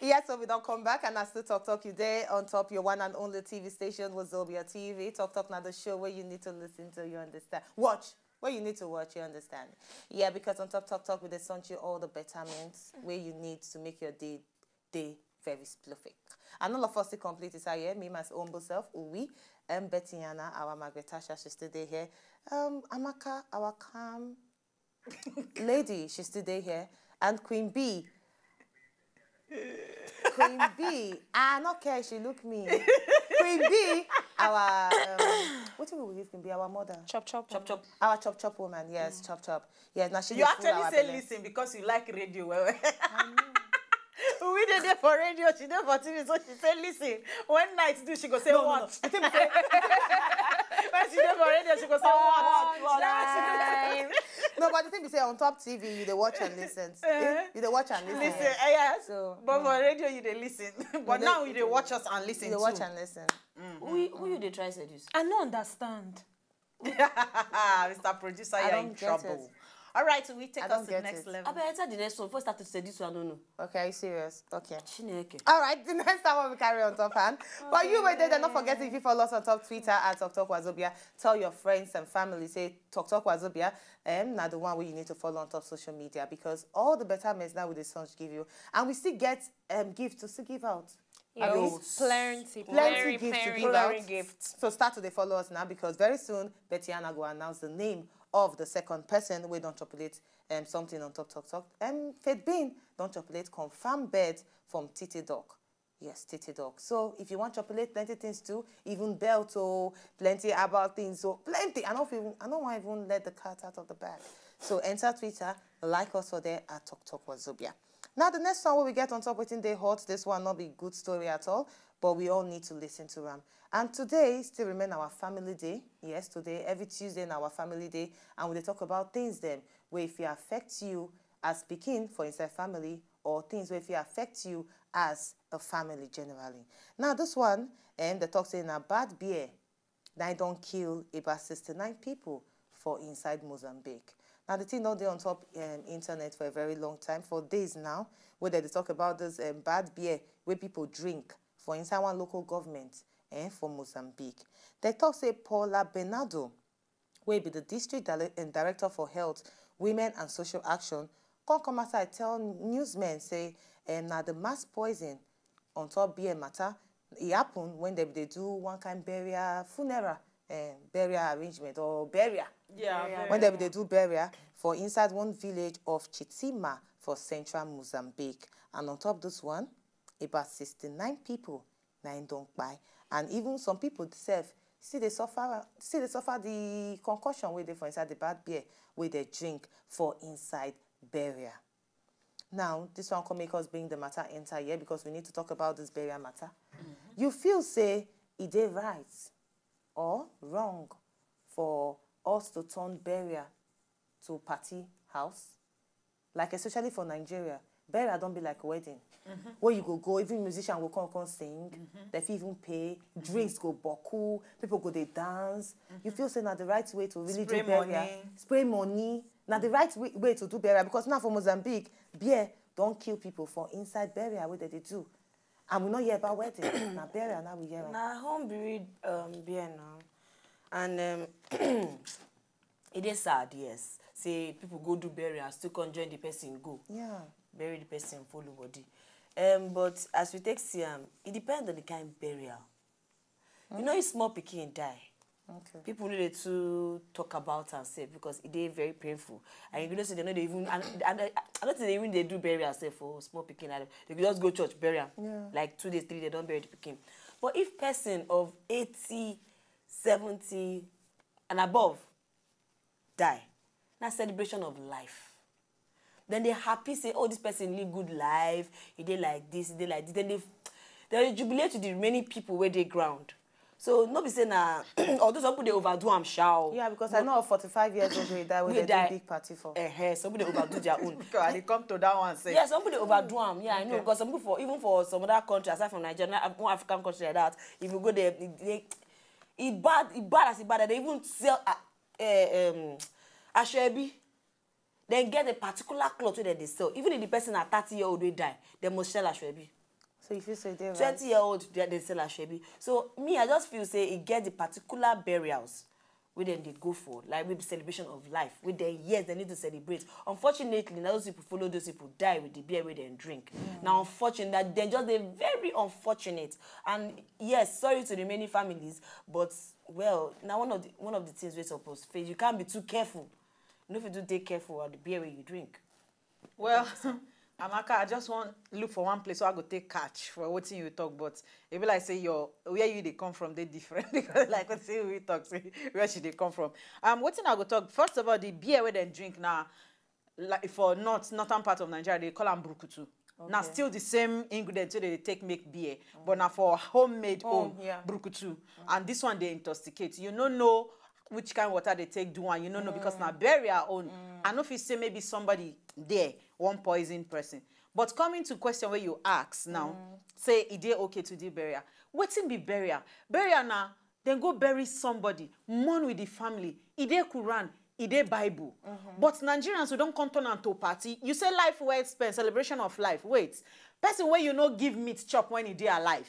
Yes, so we don't come back and I still talk you there on top your one and only TV station, Wazobia TV. Talk now the show where you need to listen to, you understand. Watch. Where you need to watch, you understand. Yeah, because on talk with the sun you all the betterments where you need to make your day very spliffy. And all of us to complete is here. Me, my humble self, Uwi, Bettiana, our Margaret Tasha, she's still here. Amaka, our calm lady, she's still here. And Queen B. Queen B. Not care, she look me. Queen B, our what do we give Queen B? Our mother. Chop. Our chop woman, yes, chop. Yes, now she. You actually say listen because you like radio. Well, I know. We did it for radio, she did for TV, so she said listen. When nights do, she go say what? No. I think we say when she did for radio, she go say what? No, but the thing we say on top TV, you they watch and listen. You they watch and listen. Listen, yeah. So, but for radio, you they listen. But now you they watch us and listen. You they watch and listen. Who you they try seduce? I don't understand. Mr. Producer, you're in trouble. All right, so we take us to the next level. I better the next one. Before I start to seduce, I don't know. Okay, are you serious? Okay. Chineke. All right, the next time we carry on top hand. But you wait there, don't forget if you follow us on top Twitter at Talk Wazobia. Tell your friends and family, say Talk Wazobia. Now the one where you need to follow on top social media because all the betterments now with the songs give you. And we still get gifts to give out. Yes, plenty gifts to give out. So start to follow us now because very soon Bettiana will announce the name of the second person. We don't chocolate something on top talk. Faith Bean don't chocolate confirmed bed from Titi Dog. Yes, Titi Dog. So if you want chocolate, plenty things too. Even belt or plenty about things. So plenty. I don't want to even let the cat out of the bag. So enter Twitter, like us for there at Talk Wazobia. Now the next one we get on top within day hot. This one not be good story at all, but we all need to listen to them. And today still remain our family day. Yes, today every Tuesday in our family day, and we talk about things then where if it affects you as speaking for inside family, or things where if it affects you as a family generally. Now this one, the talk saying a bad beer, that don't kill about 69 people for inside Mozambique. Now, the thing not there on top internet for a very long time, for days now, where they talk about this bad beer where people drink for inside one local government for Mozambique. They talk say Paula Bernardo, where be the district director for health, women and social action, come outside tell newsmen say now the mass poison on top beer matter, it happen when they do one kind funeral burial arrangement or burial. Yeah, when they do burial for inside one village of Chitima for central Mozambique. And on top this one, about 69 people don't buy. And even some people themselves see they suffer the concussion where they for inside the bad beer where they drink for inside burial. Now, this one can make us bring the matter enter here because we need to talk about this burial matter. You feel say it is right or wrong for us to turn burial to party house, like especially for Nigeria. Burial don't be like a wedding, where you go, even musician will come sing, they even pay, drinks go boku, people go they dance. You feel say now the right way to really do burial, spray money. Now the right way to do burial because now for Mozambique, beer don't kill people for inside burial where they do. And we not hear about wedding. Now burial, now we hear about. Now home buried beer now. And it is sad, yes. Say people go do burial, still can't join the person go. Yeah. Bury the person, follow body. But as we take Siam, it depends on the kind of burial. You know, if small pikin die. Okay. People need to talk about and say because it is very painful. And you know, so they know they even and I don't think they do burial say for small pikin. They could just go church burial. Yeah. Like 2 days, 3 days, they don't bury the pikin. But if person of 80, 70 and above die, that's celebration of life. Then they're happy, say, oh, this person live good life, he did like this, he did like this. Then they jubilate to the remaining people where they ground. So not be saying although some people they overdo am shall. Yeah, because I know 45 years old we die with a big party for. Some people they overdo their own. And they come to that one say. Yeah, some people they overdo am. Yeah, I know because some people even for some other countries aside from Nigeria, one African country like that, if you go there, it bad as it bad that they even sell ashwebi. Then get a particular cloth that they sell. Even if the person at 30 years old will die, they must sell ashwebi. So if you say they 20-year-old, they sell Ashebi. So me, I just feel say it get the particular burials where then they go for, like maybe celebration of life. With their years, they need to celebrate. Unfortunately, now those people follow those people die with the beer where they drink. Now, unfortunately, they're just very unfortunate. And yes, sorry to the many families, but well, now one of the things we're supposed to face, you can't be too careful. You know if you do take careful of the beer where you drink. Well, Amaka, I just want look for one place so I go take catch for what you talk, but it be like say where you they come from, they different because like what say we talk, say where should they come from? What thing I go talk first of all the beer where they drink now, like for northern part of Nigeria they call them brukutu. Okay. Now still the same ingredients so they take make beer, but now for homemade brukutu, and this one they intoxicate. You don't know which kind of water they take do one, you don't know because now bury our own. I know if you say maybe somebody there, one poison person. But coming to question where you ask now, say, is it okay to do burial? What's in be burial? Burial now, then go bury somebody, mourn with the family. Is it Quran? Is it Bible? But Nigerians who don't come turn to party, you say life well spent, celebration of life. Wait. Person where you no give meat chop when he dey alive.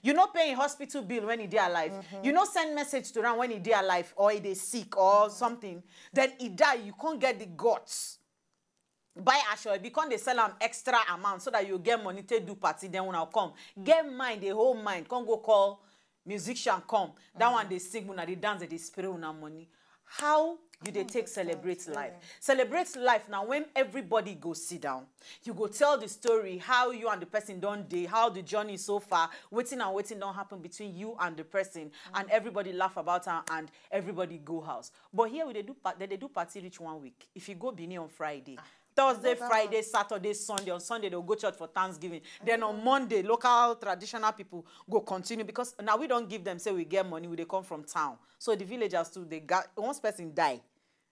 You no pay hospital bill when he dey alive. You no send message to run when he dey alive or he dey sick or something. Then he die, you can't get the guts. Buy Asho, because they sell them extra amount so that you get money to do party, then when I come. Get mind, the whole mind. Can't go call musician come. That one they sing, when they dance, they spray on money. How you they take celebrate life? Celebrate life now when everybody go sit down. You go tell the story, how you and the person don't day, how the journey is so far, waiting and waiting don't happen between you and the person, and everybody laugh about her and everybody go house. But here they do party reach 1 week. If you go Bini on Friday, Thursday, Friday, Saturday, Sunday. On Sunday, they'll go church for Thanksgiving. Then on Monday, local traditional people go continue because now we don't give them, say we get money, they come from town. So the villagers too, they got, once person die,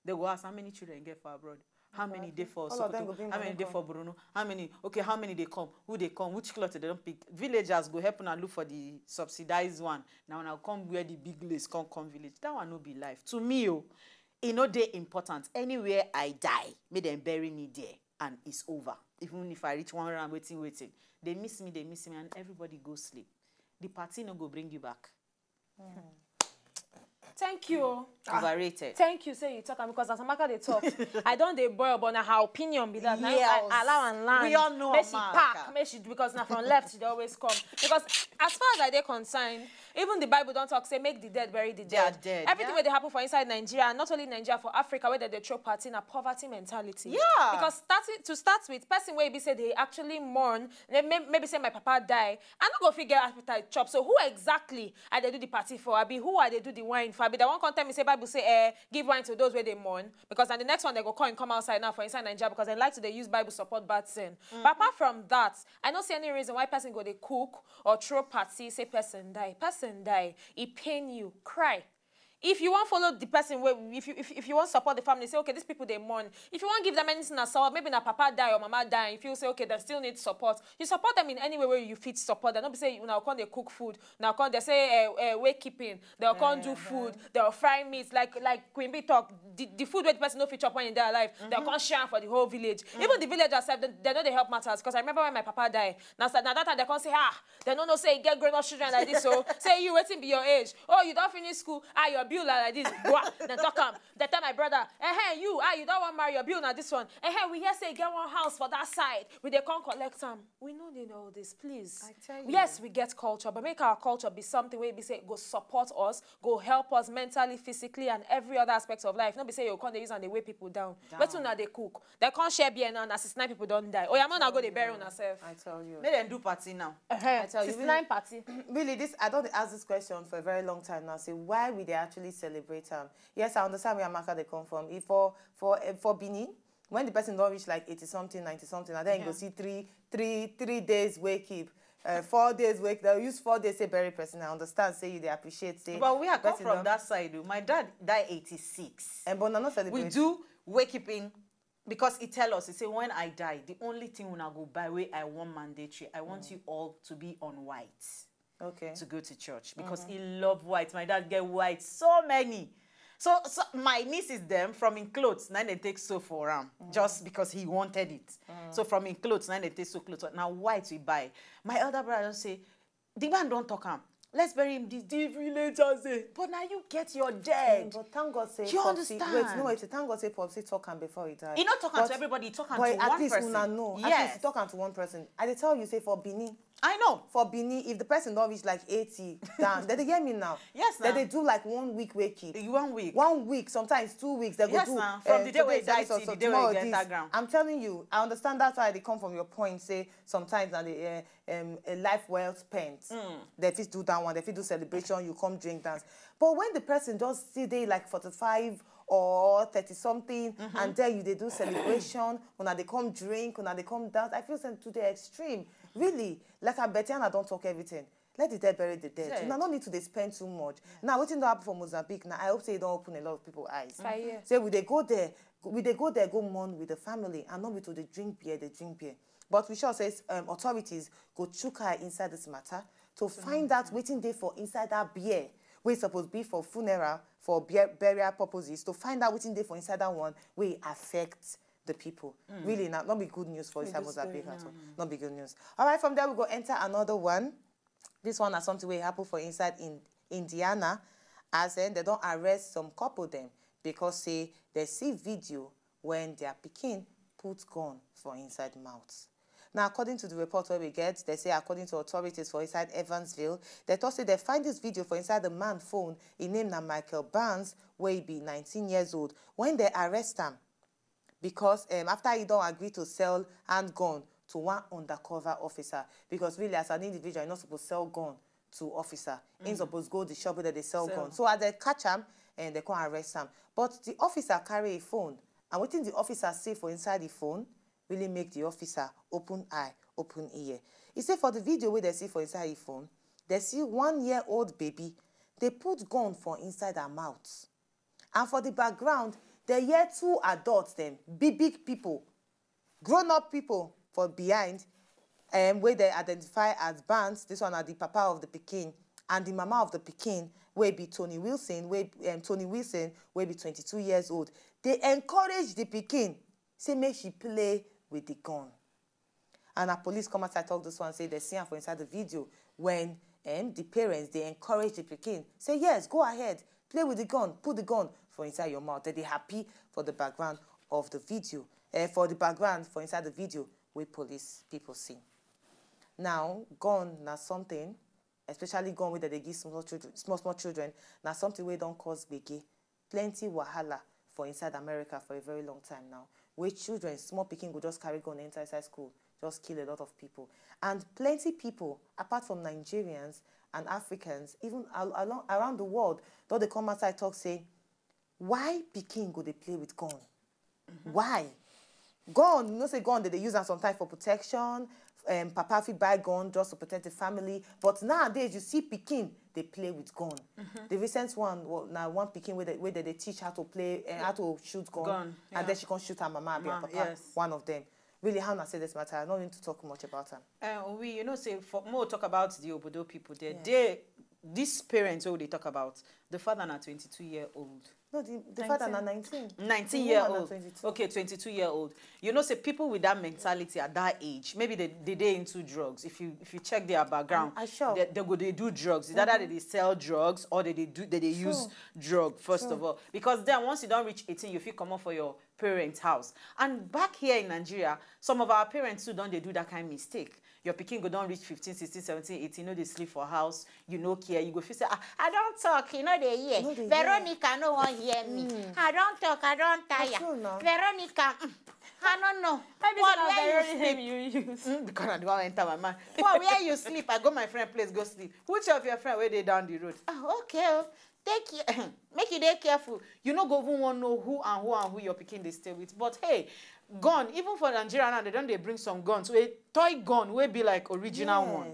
they go ask how many children get for abroad? How many they for Sokoto? How many they for Bruno? How many, okay, how many they come? Who they come? Which cloth they don't pick? Villagers go help and look for the subsidized one. Now when I come where the big list come village. That one no be life. To me, it no dey important. Anywhere I die, may them bury me there, and it's over. Even if I reach 1 round waiting. They miss me, and everybody go sleep. The party no go bring you back. Thank you. Overrated. Thank you. Say you talk because as Amaka they talk, I don't they boil, but now her opinion be that. Yes. I allow and land. We all know Make she pack, make she because now from left she always come. Because as far as I concerned, even the Bible don't talk say make the dead bury the dead. They are dead. Everything where they happen for inside Nigeria, not only Nigeria, for Africa, where they throw party in a poverty mentality. Yeah. Because to start with, person where be say they actually mourn, maybe say my papa die, I not go figure appetite chop. So who exactly are they do the party for? I be who are they do the wine for? I be the one content me say Bible say give wine to those where they mourn, because then the next one they go call and come outside now for inside Nigeria because they like to use Bible support bad sin. But apart from that, I don't see any reason why person go they cook or throw party, say person die, it pain you, cry. If you want to follow the person, if you want to support the family, say, okay, these people, they mourn. If you want to give them anything as well, maybe na papa die or mama die, if you say, okay, they still need support, you support them in any way where you fit support them. Don't be say, now come they cook food, now come they say, wake keeping, they'll come do food, they'll fry meat, like Queen Bee talk, the food where the person no fit chop when in their life, they'll come share for the whole village. Even the villagers, they know they help matters, because I remember when my papa died, now that time they come say, they don't know say, get grown up children like this, so say you waiting be your age, oh, you don't finish school, your bill like this, then talk am. They tell my brother, you don't want to marry your bill now this one. We hear say get one house for that side. We they can't collect them. We know they know this, please. I tell you. Yes, we get culture, but make our culture be something where we say go support us, go help us mentally, physically, and every other aspect of life. Not be say you can't use and they weigh people down. But now they cook. They can't share beer now, and 69 people don't die. Oh, I'm not go they bury on herself. I tell you. Let them do party now. I tell you. 69 party. Really, I don't ask this question for a very long time now. Say why we they actually celebrate them? Yes, I understand where Amaka they come from. If for Benin, when the person don't reach like 80 something, 90 something, and then you go see three days wake keep. 4 days wake, they'll use 4 days say bury person. I understand, say you they appreciate, say. But we are come from that side. My dad died 86. And but not celebrate. We do wake keeping because he tell us, he say when I die, the only thing when I go by way I want mandatory. I want you all to be on white. Okay. To go to church because he loved white. My dad get white so many. So my niece is them from in clothes, now they take so for him, just because he wanted it. So from in clothes, now they take so clothes. Now white we buy. My elder brother don't say, the man don't talk him. Let's bury him this later. But now you get your dead. But thank God say you Popsy, understand? wait, no, wait, thank God say Popsy talk him before he died. He not talking to everybody, he talking to one person. But at least una know. At least he talking to one person. I dey tell you, say for Bini. I know. For Bini, if the person don't reach like 80 down, then they get me now. Yes, then they do like 1 week waking. 1 week. 1 week, sometimes 2 weeks. They go do from the day where he died to the day where he get ground. I'm telling you, I understand that's why they come from your point. Say sometimes and a life well spent. They fit do that one. They fit do celebration. You come drink dance. But when the person just see they like 45 or 30 something, and then they do celebration, when they come drink, when they come dance, I feel to the extreme. Really, like I bet I don't talk everything. Let the dead bury the dead. You don't need to spend too much. Now, what you happen for Mozambique? Now, I hope say it don't open a lot of people's eyes. Say, we they go there, go mourn with the family, and not with the drink beer, But we sure says authorities go chook her inside this matter to find out waiting there for inside that beer. We supposed to be for funeral, for burial purposes, to find out waiting there for inside that one will affect the people. Really, not be good news for inside Mozambique at all. Not be good news. All right, from there we go enter another one. This one has something will happen for inside in Indiana, as in they don't arrest some couple them because say they see video when their pikin put gun for inside mouth. Now, according to the report where we get, they say according to authorities for inside Evansville, they thought say they find this video for inside the man phone. He named Michael Barnes, where he be 19 years old. When they arrest him, because after he don't agree to sell handgun to one undercover officer, because really as an individual, you're not supposed to sell gun to officer. You're supposed to go to the shop where they sell gun. So as they catch him, and they can't arrest him. But the officer carry a phone, and what the officer say for inside the phone really make the officer open eye, open ear. He said for the video where they see for inside the phone, they see 1-year-old baby, they put gun for inside her mouth. And for the background, they hear 2 adults, them, big people, grown-up people for behind, where they identify as Barnes. This one are the papa of the pikin, and the mama of the pikin, where be Tony Wilson, where be 22 years old. They encourage the pikin, say make she play with the gun. And our police come outside talk this one, say they see her for inside the video when the parents, they encourage the pikin, say yes, go ahead, play with the gun, put the gun for inside your mouth. They're happy for the background of the video, for the background for inside the video where police people see. Now, gun na something, especially gun where they give small children, na something where don't cause gbege, plenty wahala for inside America for a very long time now. Where children, small pikin go just carry gun enter inside school, just kill a lot of people. And plenty people, apart from Nigerians and Africans, even around the world, though they come outside talk say, why pikin go they play with gun? Why? Gun, you know say gun they use them sometimes for protection. Papa fit buy gun just to protect the family. But nowadays you see pikin they play with gun. The recent one, now one pikin where they teach how to play and how to shoot gun, and then she can shoot her mama and papa. Yes. One of them. Really, how not say this matter? I don't need to talk much about them. We, say for more talk about the Obodo people there. Yeah. These parents who they talk about, the father na 22-year-old. No, the father na 19. 19-year-old. Okay, 22-year-old. Say people with that mentality at that age, maybe they into drugs. If you check their background, sure. they do drugs. It's either they sell drugs or they use drug first of all. Because then once you don't reach 18, you feel come up for your parents' house. And back here in Nigeria, some of our parents too don't they do that kind of mistake. Your pikin go don't reach 15, 16, 17, 18, they sleep for house, care. You go feel say, I don't talk, they hear. No, Veronica no one hear me. I don't talk, I don't tire. Veronica, I don't know. Maybe where you sleep you use. Because I don't enter my mind. Well, where you sleep? I go my friend place, go sleep. Which of your friend where they down the road? Okay. Take care. Make you careful. You no go even want to know who your pikin they stay with. But hey, gun, even for Nigeria now, they bring some guns. So a toy gun will be like original one.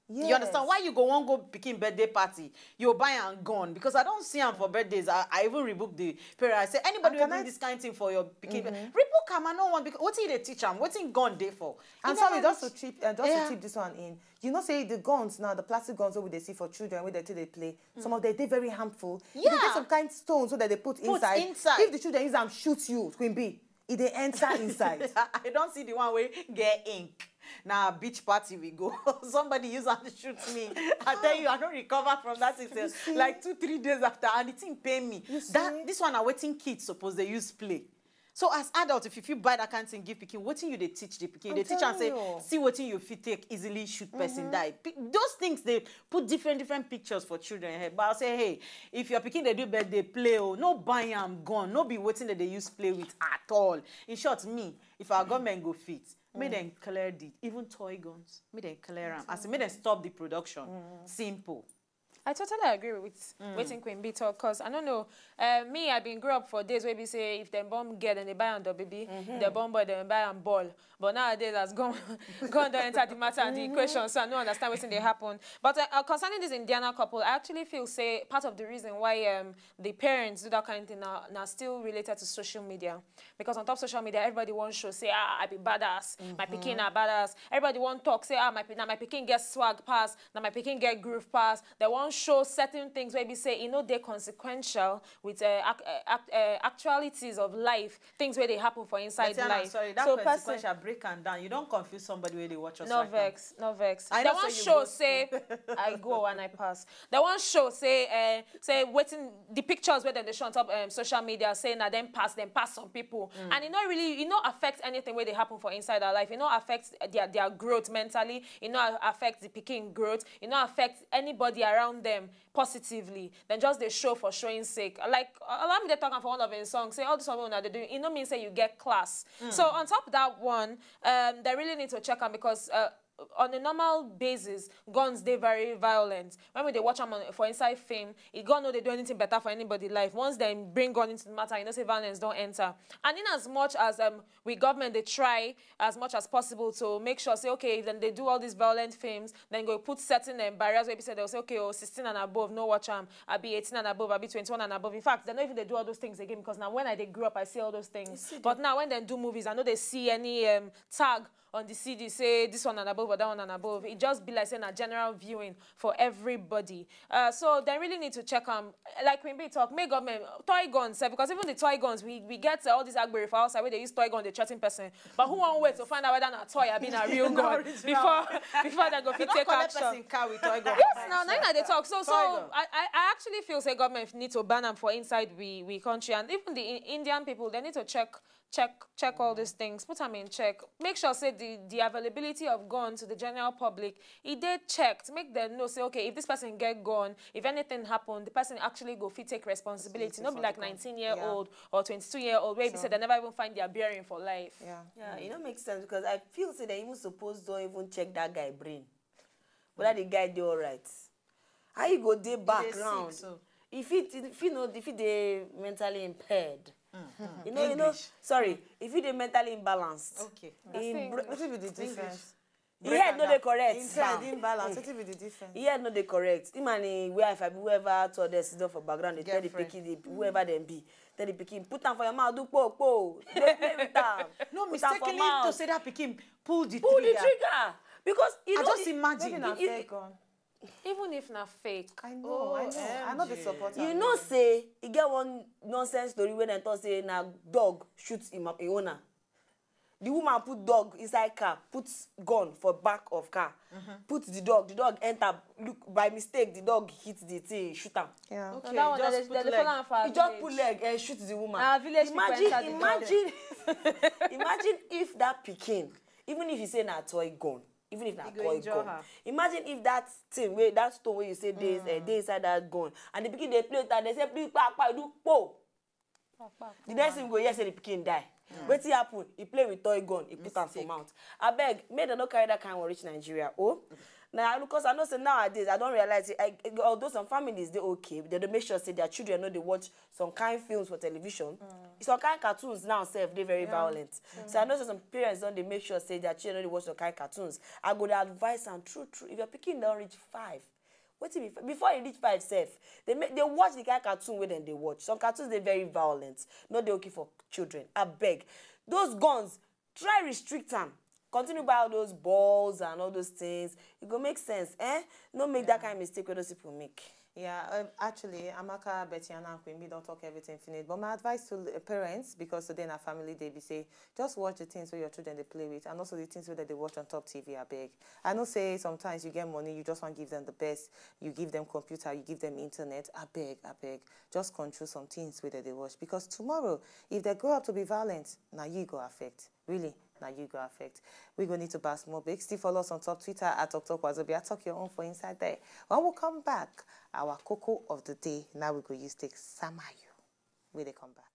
Yes. You understand? Why you go one go pikin birthday party, you buy and gone? Because I don't see them for birthdays. I even rebook the parent. I say, anybody will bring this kind of thing for your pikin. Rebook them, I know one, because what they teach them? What's in gone day for? And sorry, just to chip this one in. You know, say the guns now, the plastic guns we they see for children where they play, some of them, they're very harmful. Yeah. They get some kind of stones so that they put inside. If the children use them, shoot you, Queen B. If they enter inside. I don't see the one where get ink. Now beach party we go. Somebody use and shoot me. I tell you, I don't recover from that system. Like 2-3 days after, and it didn't pay me. This one are waiting kids suppose they use play. So as adults, if you buy that kind of thing, give pikin, what you they teach the pikin? They teach and say, see what you fit take easily shoot person die. Those things they put different pictures for children. But I'll say, hey, if your pikin they do birthday play, no buy am gone, no be waiting that they use play with at all. In short, me, if our government go fit, may them clear the even toy guns, may them clear them. I say, may them stop the production. Simple. I totally agree with waiting Queen B talk, because I don't know, me, I've been grew up for days where we say if they bomb girl then they buy on the baby, the bomb boy then buy on ball. But nowadays has gone don't enter the matter and the equation, so I don't understand what's in they happen. But concerning this Indiana couple, I actually feel say part of the reason why the parents do that kind of thing now still related to social media. Because on top of social media, everybody wants to say, I be badass, my pikin are badass. Everybody want talk, say, my pikin get swag pass, now my pikin get groove pass. They want show certain things where we say, you know, they're consequential with actualities of life, things where they happen for inside life. Sorry, that so consequential break and down. You don't confuse somebody where they watch us. No vex. They want show say I go and I pass. They want show say waiting the pictures where they show on top social media saying that then pass some people, and it not really affect anything where they happen for inside our life. It not affects their growth mentally. It not affects the picking growth. It not affects anybody around them positively. Then just they show for showing sake. Like allow me to talk for one of his songs. Say all this one that they do. It no mean say you get class. So on top of that one, they really need to check on, because on a normal basis, guns they very violent. When they watch them for inside fame, it gun know they do anything better for anybody's life. Once they bring gun into the matter, you know say violence don't enter. And in as much as we government they try as much as possible to make sure say okay, then they do all these violent films, then go put certain barriers where people say they'll say okay, 16 and above, no watch them. I be 18 and above, I be 21 and above. In fact, they don't even they do all those things again, because now when I grew up, I see all those things. But now when they do movies, I know they see any tag on the CD say this one and above or that one and above. It just be like saying a general viewing for everybody. So they really need to check on, like when we talk, make government toy guns, because even the toy guns, we get all these Agberi for outside where they use toy gun, they threaten person. But who won't wait to find out whether a toy have been a real gun before they go fit take action? Car with toy gun. Yes, now they talk. So I actually feel say government need to ban them for inside we country, and even the Indian people, they need to check all these things, put them in check, make sure say the availability of gun to the general public, it they checked, make them know say okay, if this person get gun, if anything happen, the person actually go fit take responsibility, not be like 19-year-old or 22-year-old where they say they never even find their bearing for life. You know, makes sense, because I feel say they even supposed don't even check that guy brain, whether the guy do all right. How you go dey background? If they mentally impaired. You know, sorry, if you dey mentally imbalanced. Okay. What will be the difference? He had no the correct. Imbalance. What will be the difference? He had no the correct. Imagine where if I be whoever told us is for background, they tell the pikin, whoever them be, tell the pikin, put them for your mouth, do po. Don't play with them. No, mistakenly to say that pikin, pull the trigger. Because you I know, just imagine. Even if not fake. I know. I know the support. You know, say, you get one nonsense story when I thought say, na dog shoots him up, owner. The woman put dog inside car, puts gun for back of car, put the dog enter, look, by mistake, the dog hits the thing, shoot him. Yeah. Okay, so that one, just put leg. He just put leg and shoot the woman. Imagine if that pikin, even if you say na toy gun, even if na toy gun, imagine if that thing, that stone where you say they inside that gun, and the pikin they play with that, they say please, do po. The next thing go, yes, say the pikin die. Wetin happen? He play with toy gun, he put am for mouth. Abeg, make dem no carry that kind one reach Nigeria. Oh, now because I know say nowadays I don't realize it. Although some families they okay, they make sure say their children know they watch some kind films for television. Some kind cartoons now self they very violent. So I know say some parents don't they make sure say their children know they watch some kind cartoons. I go to advise and true. If your pikin don't reach 5. Before you reach 5 self, they watch the kind of cartoon where they watch. Some cartoons they very violent. Not they okay for children. I beg. Those guns, try restrict them. Continue buy all those balls and all those things. It go make sense, eh? No make that kind of mistake where those people make. Yeah, actually, Amaka, Betty, and Queen, don't talk everything finished. But my advice to parents, because today in our family, they be say, just watch the things where your children they play with, and also the things where they watch on top TV, I beg. I know say sometimes you get money, you just want to give them the best. You give them computer, you give them internet, I beg. Just control some things where they watch. Because tomorrow, if they grow up to be violent, now you go affect. Really. Now you go affect. We're going to need to pass more big. Still follow us on top Twitter at Wazobia. Talk your own for inside there. When we come back, our cocoa of the day. Now we go use take Samayu. When they come back.